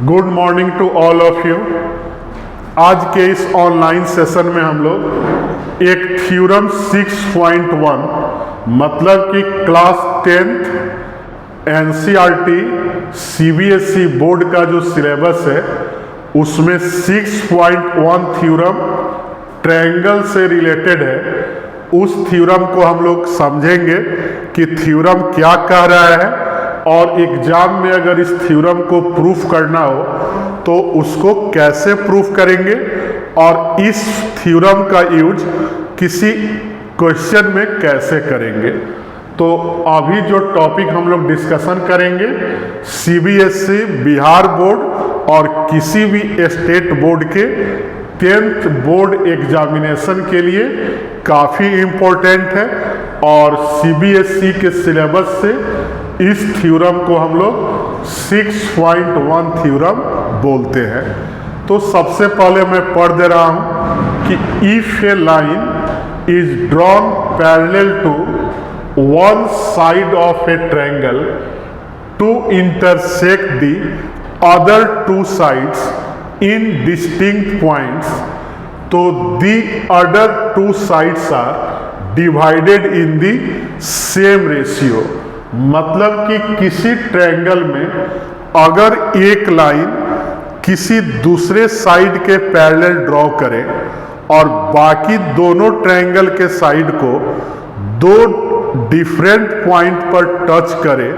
Good morning to all of you. आज के इस ऑनलाइन सेशन में हम लोग एक थ्योरम 6.1 मतलब कि class 10th NCERT CBSE board का जो सिलेबस है उसमें 6.1 थ्योरम ट्रायंगल से रिलेटेड है। उस थ्योरम को हम लोग समझेंगे कि थ्योरम क्या कह रहा है और एग्जाम में अगर इस थ्योरम को प्रूफ करना हो तो उसको कैसे प्रूफ करेंगे और इस थ्योरम का यूज किसी क्वेश्चन में कैसे करेंगे। तो अभी जो टॉपिक हम लोग डिस्कशन करेंगे सीबीएसई बिहार बोर्ड और किसी भी स्टेट बोर्ड के 10th बोर्ड एग्जामिनेशन के लिए काफ़ी इम्पोर्टेंट है और सीबीएसई के सिलेबस से इस थ्योरम को हम लोग 6.1 थ्योरम बोलते हैं। तो सबसे पहले मैं पढ़ दे रहा हूं कि if a line is drawn parallel to one side of a triangle to intersect the other two sides in distinct points, तो the other two sides are divided in the same ratio। मतलब कि किसी triangle में अगर एक line किसी दूसरे side के पैरेलल ड्रॉ करें और बाकी दोनों ट्रायंगल के साइड को दो डिफरेंट पॉइंट पर टच करे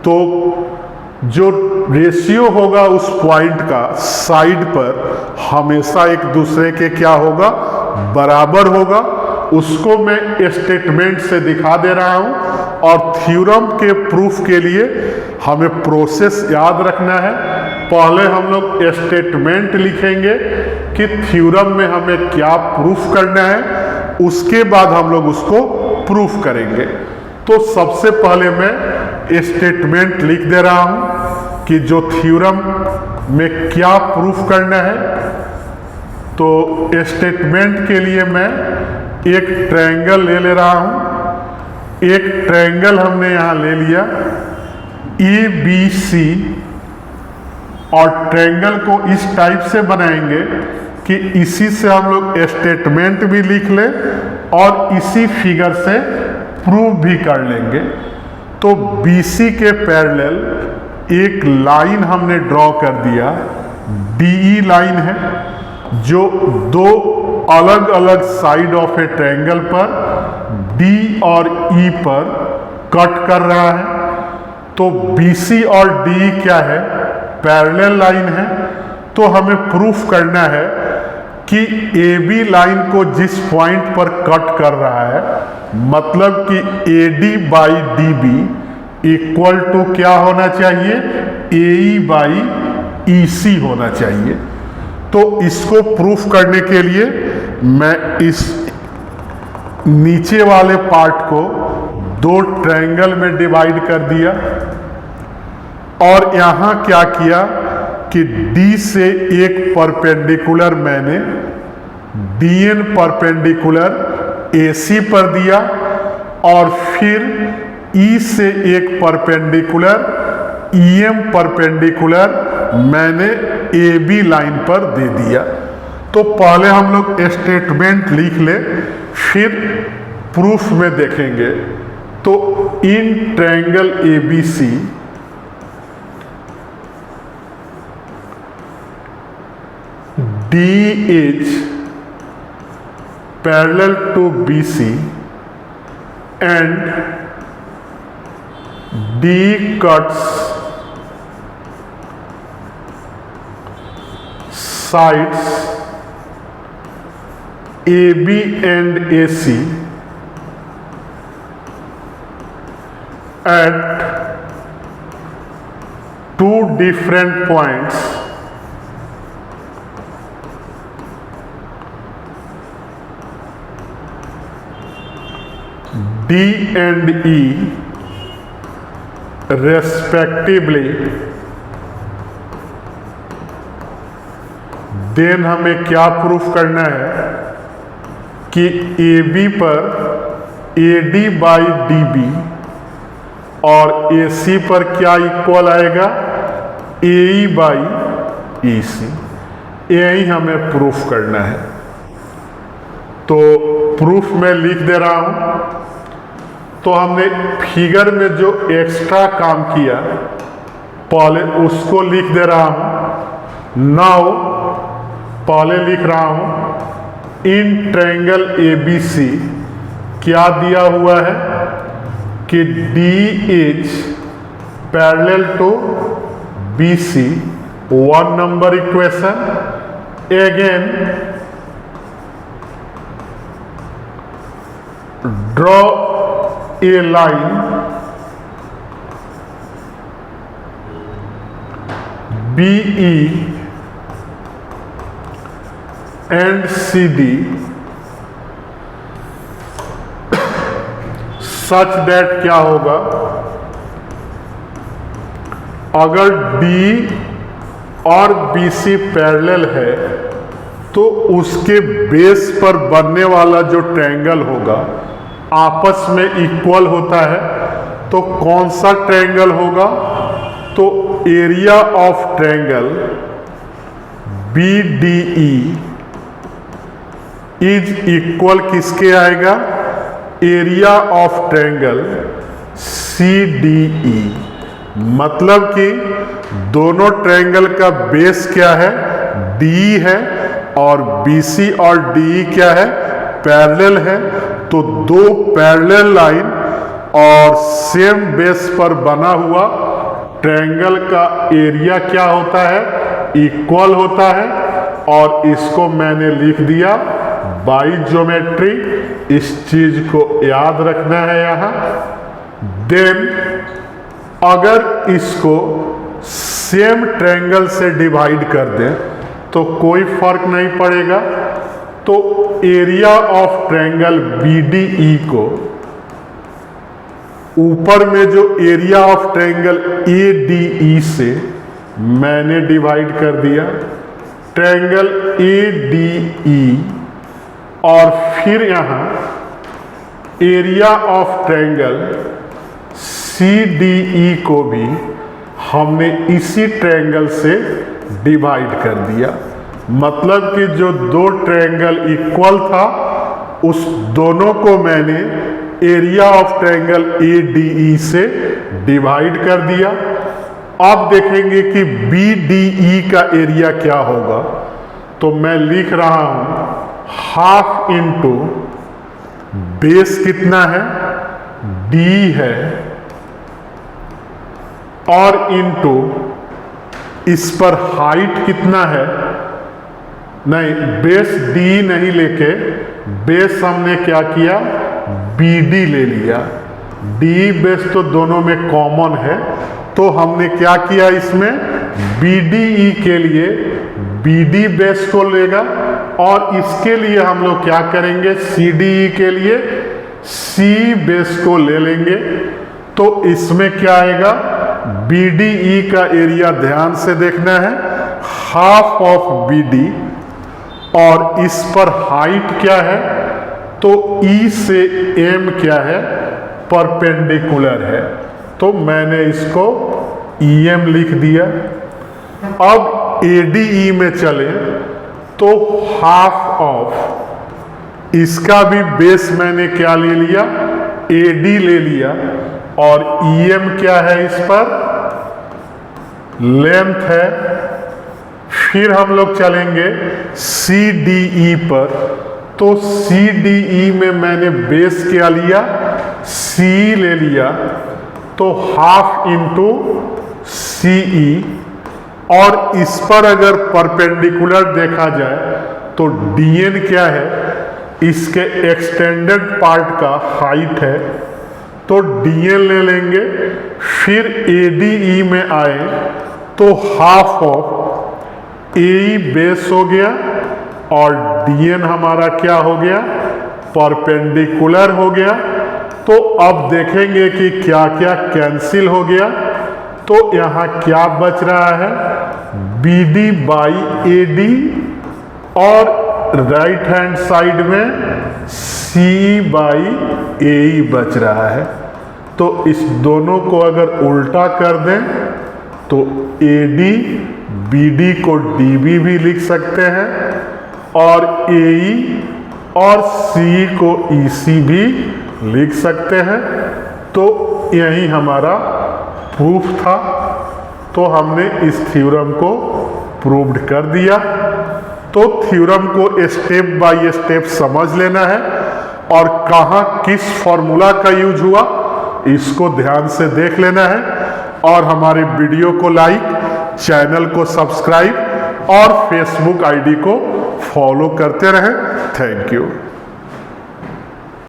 तो जो रेशियो होगा उस पॉइंट का साइड पर हमेशा एक दूसरे के क्या होगा, बराबर होगा। उसको मैं स्टेटमेंट से दिखा दे रहा हूं और थ्योरम के प्रूफ के लिए हमें प्रोसेस याद रखना है। पहले हम लोग स्टेटमेंट लिखेंगे कि थ्योरम में हमें क्या प्रूफ करना है, उसके बाद हम लोग उसको प्रूफ करेंगे। तो सबसे पहले मैं स्टेटमेंट लिख दे रहा हूं कि जो थ्योरम में क्या प्रूफ करना है। तो स्टेटमेंट के लिए मैं एक ट्रायंगल ले रहा हूं। एक ट्रायंगल हमने यहां ले लिया ABC और ट्रायंगल को इस टाइप से बनाएंगे कि इसी से हम लोग स्टेटमेंट भी लिख लें और इसी फिगर से प्रूफ भी कर लेंगे। तो BC के पैरेलल एक लाइन हमने ड्रॉ कर दिया, DE लाइन है जो दो अलग अलग साइड ऑफ ए ट्रायंगल पर D और E पर कट कर रहा है। तो BC और DE क्या है, पैरेलल लाइन है। तो हमें प्रूफ करना है कि AB लाइन को जिस पॉइंट पर कट कर रहा है मतलब कि AD by DB equal to क्या होना चाहिए, AE बाई EC होना चाहिए। तो इसको प्रूफ करने के लिए मैं इस नीचे वाले पार्ट को दो ट्रायंगल में डिवाइड कर दिया और यहाँ क्या किया कि D से एक परपेंडिकुलर मैंने DN परपेंडिकुलर AC पर दिया और फिर E से एक परपेंडिकुलर EM परपेंडिकुलर मैंने AB लाइन पर दे दिया। तो पहले हम लोग स्टेटमेंट लिख ले फिर प्रूफ में देखेंगे। तो in triangle ABC D is parallel to BC and D cuts sides AB and AC at two different points D and E respectively। Then हमें क्या प्रूफ करना है कि AB पर AD बाई DB और AC पर क्या इक्वल आएगा, ए बाई ई सी, यही हमें प्रूफ करना है। तो प्रूफ में लिख दे रहा हूं। तो हमने फिगर में जो एक्स्ट्रा काम किया पहले उसको लिख दे रहा हूं। नाउ पहले लिख रहा हूं इन ट्रायंगल ABC क्या दिया हुआ है कि D is parallel to BC, 1 number equation. Again draw a line BE and CD such that क्या होगा, अगर D और BC पैरेलल है तो उसके बेस पर बनने वाला जो ट्रायंगल होगा आपस में इक्वल होता है। तो कौन सा ट्रायंगल होगा, तो area of triangle BDE is equal किसके आएगा, एरिया ऑफ ट्रायंगल CDE। मतलब कि दोनों ट्रायंगल का बेस क्या है, D है, और BC और DE क्या है, पैरेलल है। तो दो पैरेलल लाइन और सेम बेस पर बना हुआ ट्रायंगल का एरिया क्या होता है, इक्वल होता है। और इसको मैंने लिख दिया बाई ज्योमेट्री, इस चीज को याद रखना है यहां। देन अगर इसको सेम ट्रायंगल से डिवाइड कर दें तो कोई फर्क नहीं पड़ेगा। तो एरिया ऑफ ट्रायंगल BDE को ऊपर में जो एरिया ऑफ ट्रायंगल ADE से मैंने डिवाइड कर दिया, ट्रायंगल ADE, और फिर यहां एरिया ऑफ ट्रायंगल CDE को भी हमने इसी ट्रायंगल से डिवाइड कर दिया। मतलब कि जो दो ट्रायंगल इक्वल था उस दोनों को मैंने एरिया ऑफ ट्रायंगल ADE से डिवाइड कर दिया। अब देखेंगे कि BDE का एरिया क्या होगा। तो मैं लिख रहा हूं हाफ इंटू बेस कितना है, D है, और इंटू इस पर हाइट कितना है, नहीं बेस D नहीं लेके बेस हमने क्या किया, BD ले लिया। D बेस तो दोनों में कॉमन है, तो हमने क्या किया, इसमें BDE के लिए BD बेस को लेगा, और इसके लिए हम लोग क्या करेंगे, CDE के लिए C बेस को ले लेंगे। तो इसमें क्या आएगा, BDE का एरिया ध्यान से देखना है, हाफ ऑफ BD, और इस पर हाइट क्या है, तो E से M क्या है, परपेंडिकुलर है। तो मैंने इसको EM लिख दिया। अब ADE में चले तो हाफ ऑफ, इसका भी बेस मैंने क्या ले लिया, AD ले लिया, और EM क्या है, इस पर लेंथ है। फिर हम लोग चलेंगे CDE पर। तो CDE में मैंने बेस क्या लिया, C ले लिया, तो हाफ इंटू CE, और इस पर अगर परपेंडिकुलर देखा जाए तो DN क्या है, इसके एक्सटेंडेड पार्ट का हाइट है, तो DN ले लेंगे। फिर ADE में आए तो हाफ ऑफ AE बेस हो गया, और DN हमारा क्या हो गया, परपेंडिकुलर हो गया। तो अब देखेंगे कि क्या क्या कैंसिल हो गया। तो यहाँ क्या बच रहा है, BD बाई AD, और राइट हैंड साइड में CE बाई AE बच रहा है। तो इस दोनों को अगर उल्टा कर दें तो AD BD को DB भी लिख सकते हैं और AE और CE को EC भी लिख सकते हैं। तो यही हमारा प्रूफ था। तो हमने इस थ्योरम को प्रूव्ड कर दिया। तो थ्योरम को स्टेप बाय स्टेप समझ लेना है और कहाँ किस फॉर्मूला का यूज हुआ इसको ध्यान से देख लेना है और हमारे वीडियो को लाइक, चैनल को सब्सक्राइब और फेसबुक आईडी को फॉलो करते रहें। Thank you.